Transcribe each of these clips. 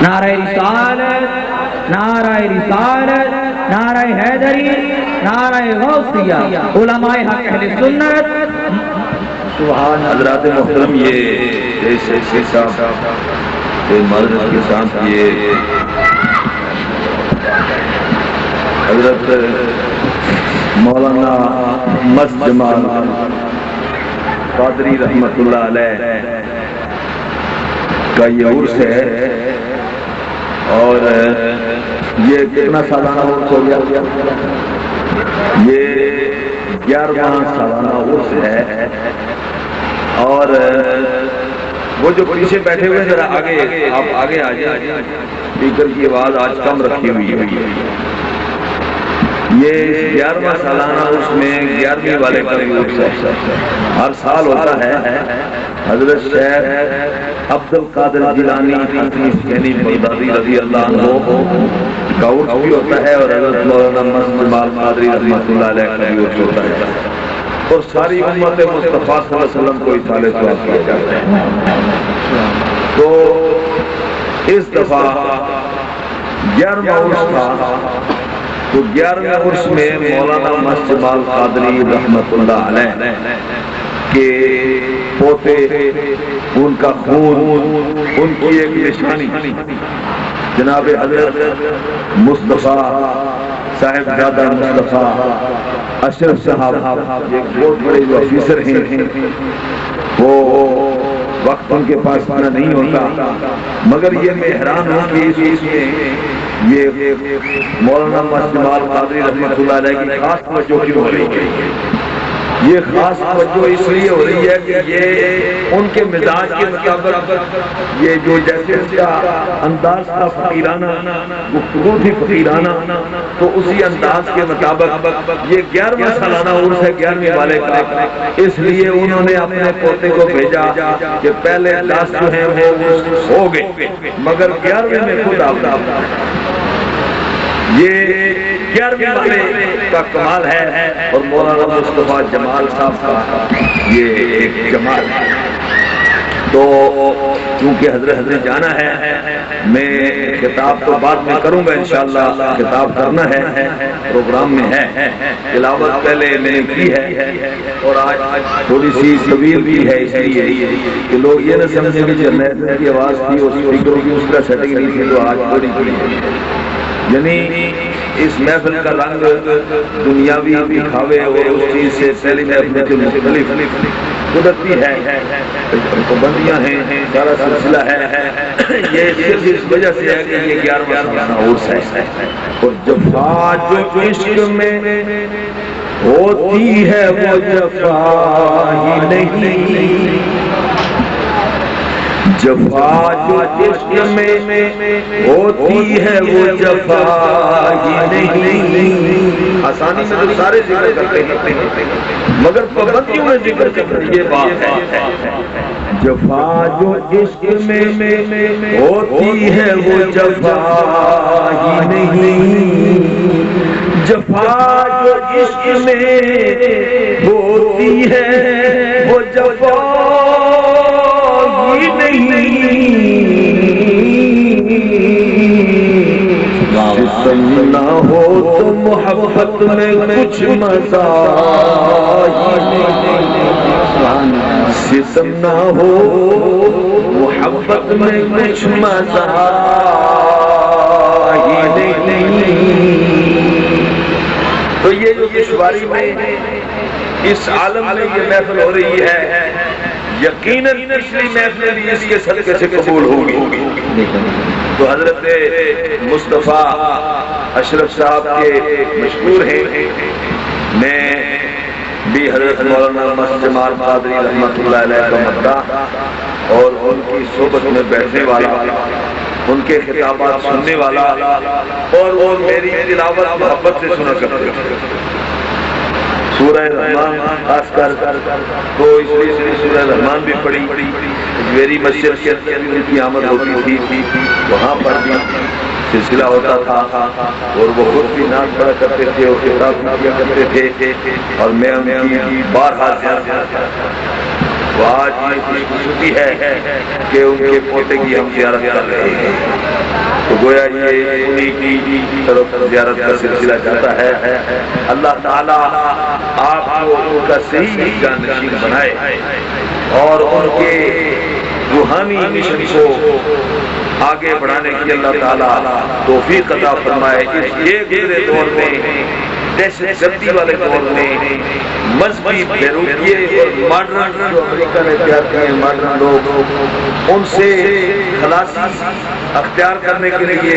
نعرہ رسالت، نعرہ رسالت، نعرہ حیدری، نعرہ غوثیہ، علماء حق اہل سنت۔ سبحان حضرات محترم، یہ شیخ صاحب معذرت کے ساتھ یہ حضرت مولانا مست جمال قادری رحمۃ اللہ علیہ کا یہ عرس ہے، اور یہ کتنا سالانہ عرس ہو گیا؟ یہ 11واں سالانہ عرس ہے۔ اور وہ جو پیچھے بیٹھے ہوئے ذرا آگے، آپ آگے آ جائیں، اسپیکر کی آواز آج کم رکھی ہوئی ہے۔ یہ 11واں سالانہ عرس میں 11ویں والے کا بھی عرس ہے، ہر سال ہوتا ہے۔ حضرت شیخ عبد القادر جیلانی حسنی حسینی بغدادی رضی اللہ عنہ کا عرس بھی ہوتا ہے، اور حضرت مولانا مست جمال قادری رحمۃ اللہ علیہ کا بھی عرس ہوتا ہے، اور ساری امت مصطفیٰ صلی اللہ علیہ وسلم کو اصالہ ثواب کیا جاتا ہے۔ تو اس دفعہ 11واں عرس تھا، تو 11ویں عرس میں مولانا مست جمال قادری رحمۃ اللہ علیہ کے پوتے، ان کا خون، ان کی ایک نشانی جناب حضرت مصطفیٰ صاحبزادہ مصطفیٰ اشرف صاحب، ایک بہت بڑے جو آفیسر ہیں، وہ وقت ان کے پاس اتنا نہیں ہوتا، مگر یہ میں حیران ہوں کہ اس چیز میں یہ مولانا مست جمال قادری رحمۃ اللہ علیہ کی خاص توجہ کیوں ہو رہی ہے؟ یہ خاص توجہ اس لیے ہو رہی ہے کہ یہ ان کے مزاج کے مطابق، یہ جو جیسے اس کا انداز تھا فقیرانہ، گفتگو تھی فقیرانہ، تو اسی انداز کے مطابق یہ 11واں سالانہ عرس ہے 11ویں والے کا، اس لیے انہوں نے اپنے پوتے کو بھیجا کہ پہلے 10 جو ہیں وہ ہو گئے، مگر 11ویں میں خود آپ یہ 11ویں والے کا کمال ہے، اور مولانا مصطفیٰ جمال صاحب کا یہ ایک جمال ہے۔ تو چونکہ حضرت جانا ہے، میں خطاب تو بعد میں کروں گا انشاءاللہ، خطاب کرنا ہے، پروگرام میں ہے، تلاوت پہلے میں نے کی ہے، اور آج تھوڑی سی طویل بھی ہے، اس لیے کہ لوگ یہ نہ سمجھیں کہ جنریٹر کی آواز تھی اور اسپیکروں کی اس طرح سیٹنگ نہیں تھی، تو آج تھوڑی یعنی اس محفل کا رنگ دنیاوی دکھاوے اور اس چیز سے پہلی محفل جو مختلف قدرتی ہے، پابندیاں ہیں، سارا سلسلہ ہے، یہ صرف اس وجہ سے ہے کہ یہ 11واں سالانہ عرس ہے، اور جفا جو عشق میں ہوتی ہے وہ جفا ہی نہیں، جفا جو عشق میں ہوتی ہے وہ جفا ہی نہیں۔ آسانی سے تو سارے ذکر کرتے ہیں، مگر پابندیوں میں ذکر کرتے، یہ بات ہے۔ جفا جو عشق میں ہوتی ہے وہ جفا ہی نہیں، جفا جو عشق میں ہوتی ہے وہ جفا ستم نہ ہو تو محبت میں کچھ مزہ، ستم نہ ہو محبت میں کچھ مزہ ہی نہیں۔ تو یہ جو دشواری میں اس عالم میں یہ محفل ہو رہی ہے، یقیناً پچھلی محفل بھی اس کے صدقے سے قبول ہوگی۔ تو حضرت مصطفیٰ اشرف صاحب کے مشہور ہیں، میں بھی حضرت مولانا مست جمال قادری رحمۃ اللہ علیہ کا مداح اور ان کی صحبت میں بیٹھنے والا، ان کے خطابات سننے والا، اور وہ میری تلاوت محبت سے سنا کرتے ہیں۔ سورہ رحمان خاص کر تو اس لیے سورہ رحمان بھی پڑھی، میری مسجد کے اندر بھی ان کی آمد ہوتی تھی، وہاں پر بھی سلسلہ ہوتا تھا، اور وہ خود بھی نعت پڑھا کرتے تھے اور خطاب کیا کرتے تھے، اور میں ان کی بارہا زیارت تھا۔ وہ آج خوش خوشی ہے کہ ان کے پوتے کی ہم زیارت کر رہے ہیں۔ تو گویا یہ انہی کی طرف زیارت کا سلسلہ جاتا ہے. اللہ تعالیٰ آپ کو ان کا صحیح جانشین بنائے اور ان کے روحانی مشن کو آگے بڑھانے کی اللہ تعالیٰ توفیق عطا فرمائے. اس ایک گزرے دور میں، دہشت گردی والے دور میں، مذہبی بیروتیے اور ماڈرن جو امریکہ نے تیار کیے ہیں ماڈرن لوگ، ان سے خلاصی اختیار کرنے کے لیے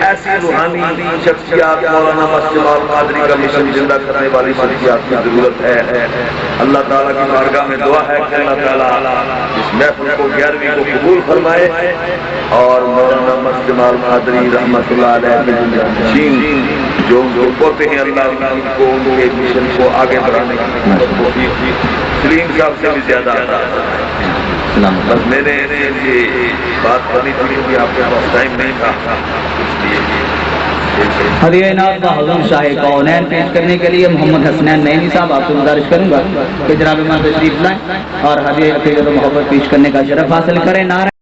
ایسی روحانی شخصیات، مولانا مسجد القادری کا مشن زندہ کرنے والی شخصیات کی ضرورت ہے. اللہ تعالیٰ کی بارگاہ میں دعا ہے کہ اللہ تعالیٰ اس محفل کو 11ویں کو قبول فرمائے اور مولانا مسجد القادری رحمۃ اللہ علیہ کے جانشین جو پوتے ہیں، اللہ ان کو ان کے مشن کو آگے بڑھانے کی سلیم صاحب سے بھی زیادہ آتا ہے. بس میں نے یہ بات کرنی تھی کہ آپ کے پاس ٹائم نہیں تھا، اس لیے ہدیہ نعت حضور شاہ کونین پیش کرنے کے لیے محمد حسنین نعیمی صاحب آپ کو گزارش کروں گا کہ جناب امام تشریف لائیں اور ہدیہ عقیدت و محبت پیش کرنے کا شرف حاصل کریں. نعرہ